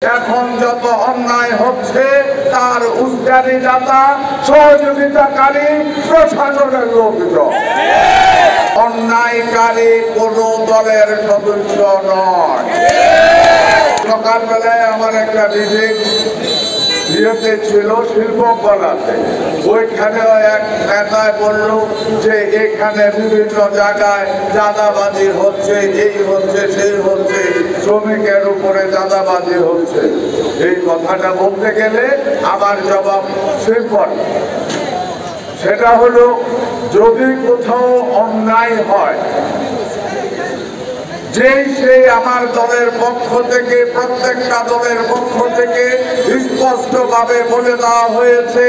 এখন যত অন্যায় হচ্ছে তার উস্কানিদাতা সহযোগিতাকারী প্রশাসনের লোকজন। অন্যায়কারী কোন দলের সদস্য নয়। সকালবেলায় আমার একটা ভিজিট ছিল শিল্পকলাতে, ওইখানেও এক নেতায় বলল যে এখানে বিভিন্ন জায়গায় চাঁদাবাজি হচ্ছে, এই হচ্ছে সেই হচ্ছে, শ্রমিকের উপরে চাঁদাবাজি হচ্ছে। এই কথাটা বলতে গেলে আমার জবাব সিম্পল, সেটা হলো যদি কোথাও অন্যায় হয়, যেই সেই আমার দলের পক্ষ থেকে, প্রত্যেকটা দলের পক্ষ থেকে স্পষ্টভাবে বলে দেওয়া হয়েছে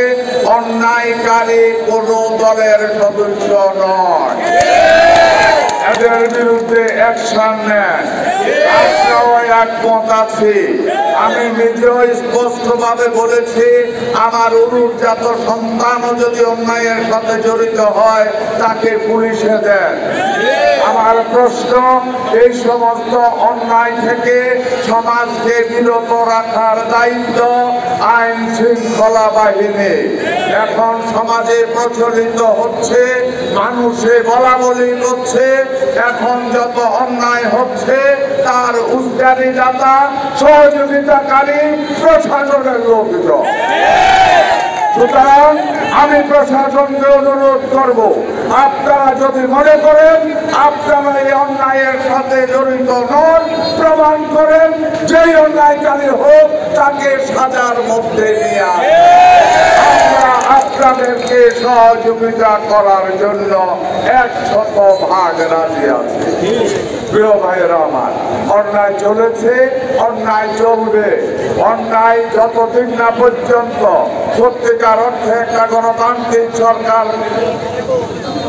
অন্যায়কারী কোন দলের সদস্য নয়, এদের বিরুদ্ধে অ্যাকশন নেন। আমরাও একমত আছি। আমি নিজেও স্পষ্টভাবে বলেছি আমার অনুজাত সন্তানও যদি অন্যায়ের সাথে জড়িত হয় তাকে পুলিশে দেন। আমার প্রশ্ন, এই সমস্ত অন্যায় থেকে সমাজকে বিরত রাখার দায়িত্ব আইন শৃঙ্খলা বাহিনী। এখন সমাজে প্রচলিত হচ্ছে, মানুষে বলা বলি করছে, এখন যত অন্যায় হচ্ছে তার উস্কানিদাতা সহযোগিতাকারী প্রশাসনের লোকজন। সুতরাং আমি প্রশাসনকে অনুরোধ করব, আপনারা যদি মনে করেন আপনারা এই অন্যায়ের সাথে জড়িত নন, প্রমাণ করেন, যেই অন্যায়কারী হোক তাকে সাজার মধ্যে নিয়ে আমরা আপনাদেরকে সহযোগিতা করার জন্য 100% রাজি আছি। প্রিয় ভাইয়েরা আমার, অন্যায় চলেছে, অন্যায় চলবে। অন্যায় যতদিন না পর্যন্ত সত্যিকার অর্থে একটা গণতান্ত্রিক সরকার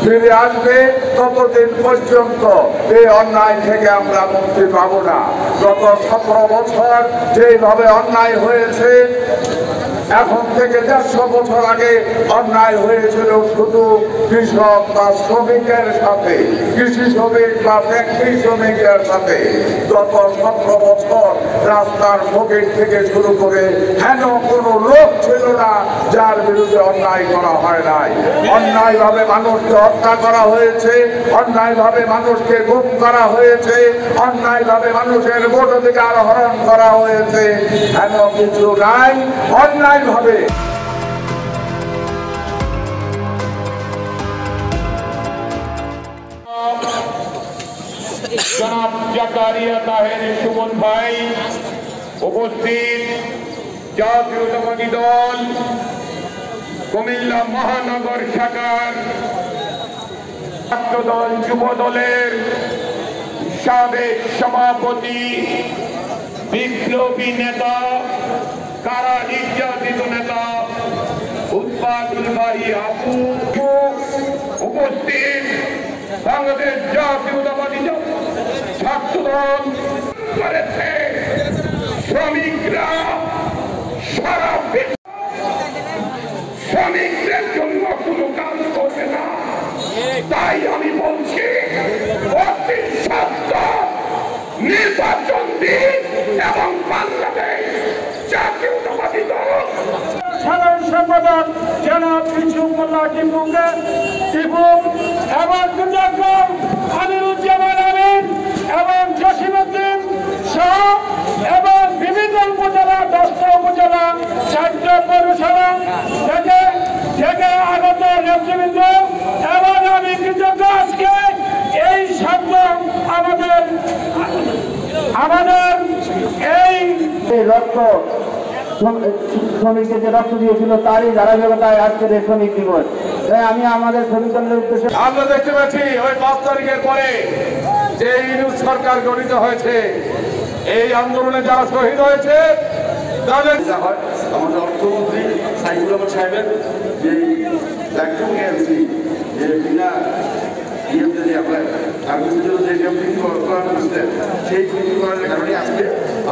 ফিরে আসবে ততদিন পর্যন্ত এই অন্যায় থেকে আমরা মুক্তি পাবো না। গত 17 বছর যেভাবে অন্যায় হয়েছে, এখন থেকে 150 বছর আগে অন্যায় হয়েছিল শুধু কৃষক বা শ্রমিকের সাথে, কৃষি শ্রমিক বা ফ্যাক্টরি শ্রমিকের সাথে। গত 17 বছর রাস্তার ফকির থেকে শুরু করে হেন কোনো লোক ছিল না যার বিরুদ্ধে অন্যায় করা হয় নাই। অন্যায়ভাবে মানুষকে হত্যা করা হয়েছে, অন্যায়ভাবে মানুষকে গুম করা হয়েছে, অন্যায়ভাবে মানুষের ভোটাধিকার হরণ করা হয়েছে, হেন কিছু নাই। অন্যায় ভাবে জনাব জাকারিয়া তাহের সুমন ভাই উপস্থিত, জাতীয়তাবাদী দল কুমিল্লা মহানগর শাখার ছাত্রদল যুব দলের সাবেক সভাপতি, বিপ্লবী নেতা, কারা নির্যাতিত নেতা উৎপাদুল বাড়ি আপু উপস্থিত, বাংলাদেশ জাতীয়তাবাদী ছাত্রদল করেছে। শ্রমিকরা সারা শ্রমিকদের জন্য কোনো কাজ করবে না, তাই আমি বলছি অতি সত্য নির্বাচন দিন এবং বাংলাদেশ জাতীয়তাবাদী দল সাধারণ সম্পাদক জনাব ইসুফুল্লাহ টিপু এবং আমিরুজ্জামান আমিন এবং জসিমউদ্দিন সহ এবং বিভিন্ন উপজেলা, 10টা উপজেলা, 4টা পৌরসভা থেকে আগত নেতৃবৃন্দ এবং আমি কৃতজ্ঞ আজকে এই শব্দ আমাদের এই রক্ত শ্রমিকদের যে রক্ত দিয়েছিল তারই ধারাবাহিকতায় আজকের এই শ্রমিক দিবস। তাই আমি আমাদের শ্রমিক দলের উদ্দেশ্যে, আমরা দেখতে পাচ্ছি ওই 5 তারিখের পরে যে ইউনিট সরকার গঠিত হয়েছে, এই আন্দোলনে যারা শহীদ হয়েছে তাদের আমাদের অর্থমন্ত্রী সাইফুল আহমদ সাহেবের যে দায়িত্ব নিয়ে আসছি যে বিনা ইয়েতে যে আপনার যে করা হয়েছে সেই করার কারণে আজকে